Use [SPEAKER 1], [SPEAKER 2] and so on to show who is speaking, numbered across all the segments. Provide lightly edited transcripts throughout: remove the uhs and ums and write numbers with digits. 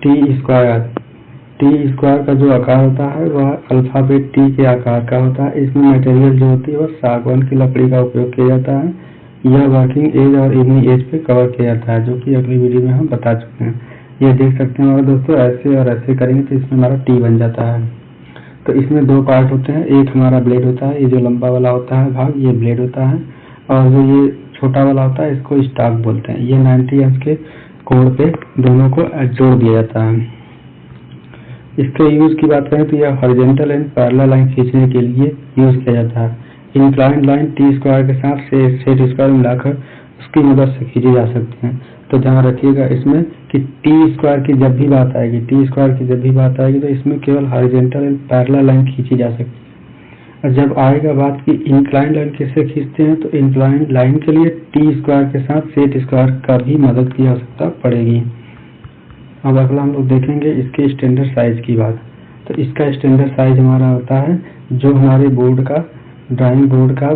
[SPEAKER 1] T square का जो आकार होता है वह अल्फाबेट टी के आकार का होता है। इसमें मटेरियल जो होती है वह सागवान की लकड़ी का उपयोग किया जाता है। यह वर्किंग एज और इवनिंग एज पे कवर किया जाता है, जो कि अगली वीडियो में हम बता चुके हैं। ये देख सकते हैं हमारे दोस्तों, ऐसे और ऐसे करेंगे तो इसमें हमारा टी बन जाता है। तो इसमें दो पार्ट होते हैं, एक हमारा ब्लेड होता है, ये जो लंबा वाला होता है भाग ये ब्लेड होता है, और जो ये छोटा वाला होता है इसको स्टॉक बोलते हैं। ये 90 अंश के कोण पे दोनों को जोड़ दिया जाता है। इसके यूज की बात करें तो यह हॉरिजॉन्टल एंड पैरेलल लाइन खींचने के लिए यूज किया जाता है। इंक्लाइंड लाइन टी स्क्वायर के साथ सेट स्क्वायर मिलाकर उसकी मदद से खींची जा सकती है। तो ध्यान रखिएगा इसमें कि टी स्क्वायर की जब भी बात आएगी तो इसमें केवल हॉरिजॉन्टल एंड पैरेलल लाइन खींची जा सकती है। और जब आएगा बात की इंक्लाइंड लाइन कैसे खींचते हैं, तो इंक्लाइंड लाइन के लिए टी स्क्वायर के साथ सेट स्क्वायर का भी मदद की आवश्यकता पड़ेगी। अब अगला हम लोग देखेंगे इसके स्टैंडर्ड साइज की बात। तो इसका स्टैंडर्ड साइज हमारा होता है जो हमारे बोर्ड का ड्राइंग बोर्ड का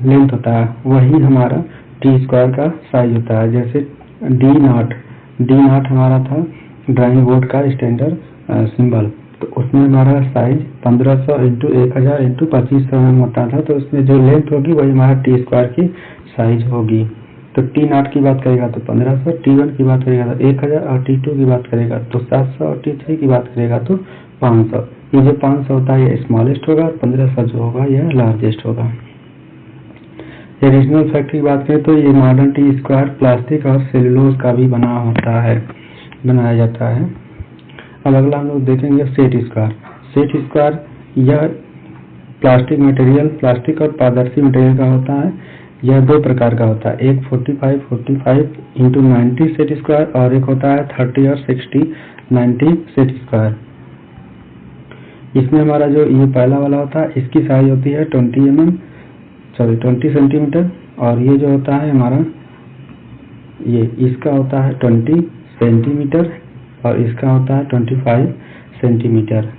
[SPEAKER 1] लेंथ होता है, वही हमारा टी स्क्वायर का साइज होता है। जैसे डी नॉट हमारा था ड्राइंग बोर्ड का स्टैंडर्ड सिंबल, तो उसमें हमारा साइज 1500 इंटू 1000 इंटू 2500 में होता था। तो उसमें जो लेंथ होगी वही हमारा टी स्क्वायर की साइज होगी। तो टी नॉट की बात करेगा तो 1500, टी1 की बात करेगा तो 1000, और टी2 की बात करेगा तो 700, और टी3 की बात करेगा तो 500। ये जो 500 होता है ये स्मॉलेस्ट होगा, और 1500 जो होगा यह लार्जेस्ट होगा। ओरिजिनल फैक्ट की बात करें तो ये मॉडर्न टी स्क्वायर प्लास्टिक और सेलुलोज का भी बनाया जाता है। अब अगला हम लोग देखेंगे सेट स्क्वायर। यह प्लास्टिक और पारदर्शी मटेरियल का होता है। यह दो प्रकार का होता है, एक 45 इंटू 90 सेट स्क्वायर, और एक होता है 30 और 60 90 सेट स्क्वायर। इसमें हमारा जो ये पहला वाला होता है इसकी साइज होती है 20 सेंटीमीटर, और ये जो होता है हमारा ये इसका होता है 20 सेंटीमीटर, और इसका होता है 25 सेंटीमीटर।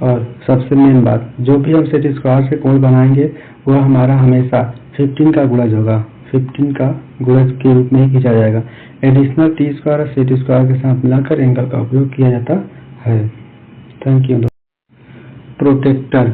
[SPEAKER 1] और सबसे मेन बात, जो भी हम सेट स्क्वायर से कोण बनाएंगे वह हमारा हमेशा 15 का गुणज होगा, 15 का गुणज के रूप में ही खींचा जाएगा। एडिशनल टी स्क्वायर और सेट स्क्वायर के साथ मिलाकर एंगल का उपयोग किया जाता है। Thank you. प्रोटेक्टर,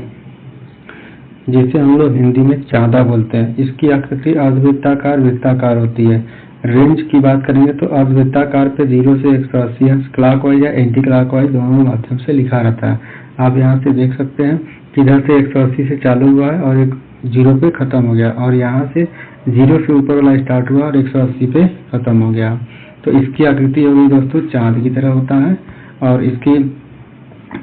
[SPEAKER 1] जिसे हम लोग हिंदी में चांदा बोलते हैं, इसकी आकृति अर्धवृत्ताकार होती है। रेंज की बात करेंगे तो अर्धवृत्ताकार पे 0 से 180 अंश क्लॉकवाइज या एंटी क्लॉकवाइज दोनों माध्यम से लिखा रहता है। आप यहाँ से देख सकते हैं कि इधर से 180 से चालू हुआ है और एक 0 पे खत्म हो गया, और यहाँ से 0 से ऊपर वाला स्टार्ट हुआ और 180 पे खत्म हो गया। तो इसकी आकृति होगी दोस्तों चांद की तरह होता है, और इसकी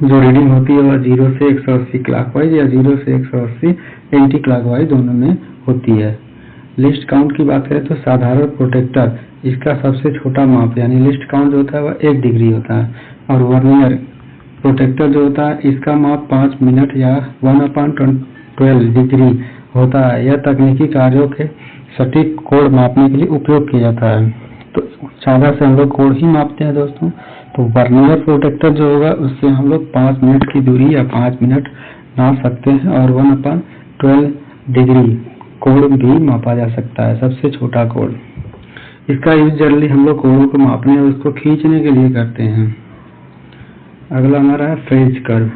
[SPEAKER 1] जो रीडिंग होती है वह 0 से 180 क्लॉकवाइज या 0 से 180 एंटी क्लॉकवाइज दोनों में होती है। लिस्ट काउंट की बात करें तो साधारण प्रोटेक्टर इसका सबसे छोटा माप यानी लिस्ट काउंट जो होता है वह 1 डिग्री होता है, और वर्नियर प्रोटेक्टर जो होता है इसका माप 5 मिनट या 1/12 डिग्री होता है। यह तकनीकी कार्यों के सटीक कोण मापने के लिए उपयोग किया जाता है। तो चांदा से हम लोग कोण ही मापते हैं दोस्तों। तो वर्नियर प्रोटेक्टर जो होगा उससे हम लोग 5 मिनट की दूरी या 5 मिनट नाप सकते हैं, और 1/12 डिग्री कोण भी मापा जा सकता है, सबसे छोटा कोण। इसका यूज जनरली हम लोग कोणों को मापने और उसको खींचने के लिए करते हैं। अगला हमारा है फ्रेंच कर्व।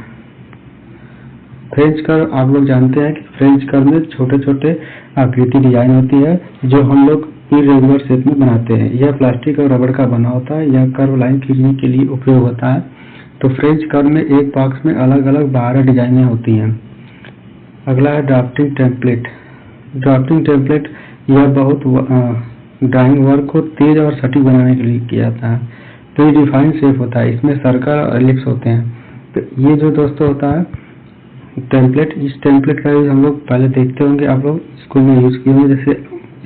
[SPEAKER 1] फ्रेंच कर्व आप लोग जानते हैं कि फ्रेंच कर्व में छोटे छोटे आकृति डिजाइन होती है जो हम लोग इरेगुलर शेप में बनाते हैं। यह प्लास्टिक और रबड़ का बना होता है। यह कर्व लाइन खींचने के लिए उपयोग होता है। तो फ्रेंच कर्व में एक बॉक्स में अलग अलग 12 डिजाइनें होती हैं। अगला है ड्राफ्टिंग टेम्पलेट। यह बहुत ड्राइंग वर्क को तेज और सटीक बनाने के लिए किया जाता है। तो ये डिफाइंड शेप होता है, इसमें सर्कल और एलिप्स होते हैं। तो ये जो दोस्तों होता है टेम्पलेट, इस टेम्पलेट का यूज हम लोग पहले देखते होंगे, आप लोग स्कूल में यूज किए होंगे। जैसे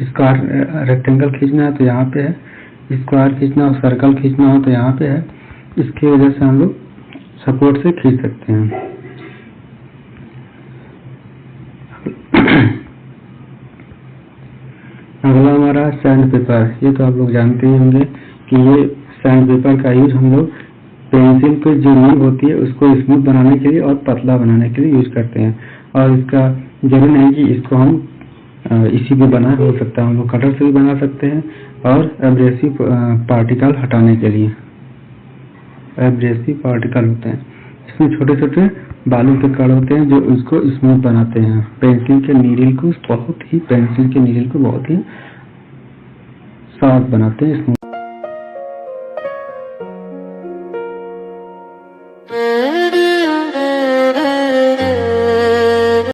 [SPEAKER 1] स्क्वायर रेक्टेंगल खींचना है तो यहाँ पे है, स्क्वायर खींचना और सर्कल खींचना हो तो यहाँ पे है। इसकी वजह से हम लोग सपोर्ट से खींच सकते हैं। अगला हमारा सैंड पेपर। ये तो आप लोग जानते ही होंगे कि ये सैंड पेपर का यूज हम लोग पेंसिल पे जो नीब होती है उसको स्मूथ बनाने के लिए और पतला बनाने के लिए यूज करते हैं। और इसका जरूरी नहीं कि इसको हम इसी पे बना हो सकता है, हम लोग कटर से भी बना सकते हैं। और एब्रेसिव पार्टिकल हटाने के लिए एब्रेसिव पार्टिकल होते हैं, इसमें छोटे छोटे बालू के कण होते हैं जो इसको स्मूथ बनाते हैं। पेंसिल के नीडल को बहुत ही शार्प बनाते हैं, स्मूथ